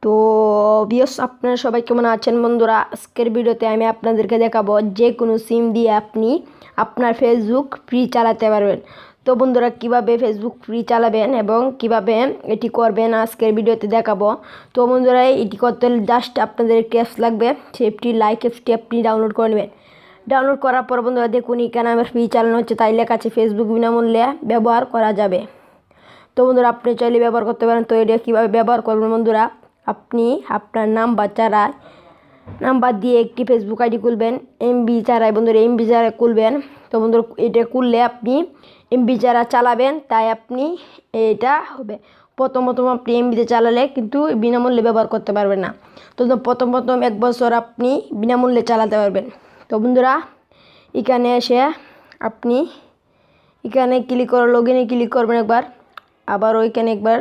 তো ভিউয়ার্স, আপনারা সবাই কেমন আছেন বন্ধুরা? আজকের ভিডিওতে আমি আপনাদেরকে দেখাবো যে কোনো সিম দিয়ে আপনি আপনার ফেসবুক ফ্রি চালাতে পারবেন। তো বন্ধুরা, কিভাবে ফেসবুক ফ্রি চালাবেন এবং কিভাবে এটি করবেন আজকের ভিডিওতে দেখাবো। তো বন্ধুরা, এটি করতে হলে জাস্ট আপনাদের একটি অ্যাপস লাগবে। সেফটি লাইক অ্যাপসটি আপনি ডাউনলোড করে নেবেন। ডাউনলোড করার পর বন্ধুরা দেখুন, এখানে আমার ফ্রি চালানো হচ্ছে, তাই লেখা আছে ফেসবুক বিনামূল্যে ব্যবহার করা যাবে। তো বন্ধুরা, আপনি চাইলে ব্যবহার করতে পারেন। তো এটা কীভাবে ব্যবহার করবেন বন্ধুরা, আপনি আপনার নাম্বার দিয়ে একটি ফেসবুক আইডি খুলবেন। এমবি ছাড়াই বন্ধুরা, এমবি ছাড়া খুলবেন। তো বন্ধুরা, এটা খুললে আপনি এমবি ছাড়া চালাবেন, তাই আপনি এটা হবে। প্রথম আপনি এমবিতে চালালে কিন্তু বিনামূল্যে ব্যবহার করতে পারবেন না। তো প্রথম 1 বছর আপনি বিনামূল্যে চালাতে পারবেন। তো বন্ধুরা, এখানে এসে আপনি এখানে ক্লিক করে লগইনে ক্লিক করবেন একবার, আবার ওইখানে একবার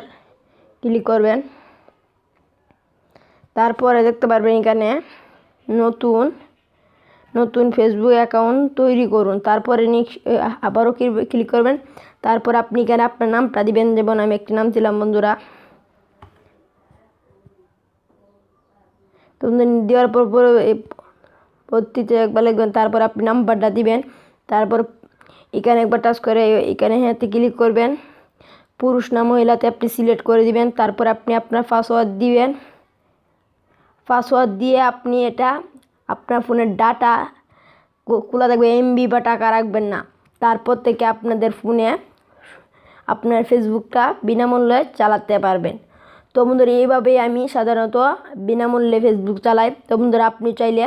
ক্লিক করবেন। তারপরে দেখতে পারবেন এখানে নতুন ফেসবুক অ্যাকাউন্ট তৈরি করুন। তারপরে আবারও ক্লিক করবেন। তারপর আপনি এখানে আপনার নামটা দিবেন, যেমন আমি একটি নাম দিলাম বন্ধুরা। তো দেওয়ার পর পরবর্তীতে একবার লিখবেন, তারপর আপনি নাম্বারটা দিবেন। তারপর এখানে একবার টাচ করে এখানে হ্যাঁতে ক্লিক করবেন। পুরুষ না মহিলাতে আপনি সিলেক্ট করে দিবেন। তারপর আপনি আপনার পাসওয়ার্ড দিবেন। পাসওয়ার্ড দিয়ে আপনি এটা আপনার ফোনের ডাটা খোলা থাকবে, এমবি বা টাকা রাখবেন না। তারপর থেকে আপনাদের ফোনে আপনার ফেসবুকটা বিনামূল্যে চালাতে পারবেন। তো বন্ধুরা, এইভাবেই আমি সাধারণত বিনামূল্যে ফেসবুক চালাই। তো বন্ধুরা, আপনি চাইলে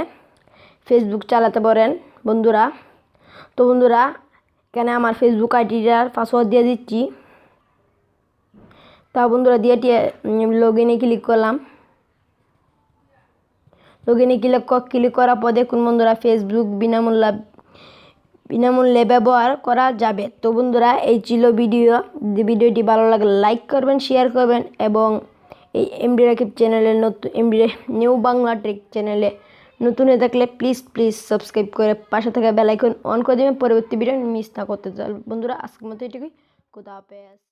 ফেসবুক চালাতে পারেন বন্ধুরা। তো বন্ধুরা, এখানে আমার ফেসবুক আইডিটার পাসওয়ার্ড দিয়ে দিচ্ছি। তা বন্ধুরা, দিয়ে লগইনে ক্লিক করলাম। লগইনে ক্লিক করার পর দেখুন বন্ধুরা, ফেসবুক বিনামূল্যে ব্যবহার করা যাবে। তো বন্ধুরা, এই ছিল ভিডিওটি ভালো লাগলে লাইক করবেন, শেয়ার করবেন এবং এই এমডি রাকিব চ্যানেলে নিউ বাংলা টেক চ্যানেলে নতুন হয়ে থাকলে প্লিজ সাবস্ক্রাইব করে পাশে থাকা বেল আইকন অন করে দেবেন, পরবর্তী ভিডিও মিস না করতে চান। বন্ধুরা, আজকের মতো এটুকুই। খোদা হাফেজ।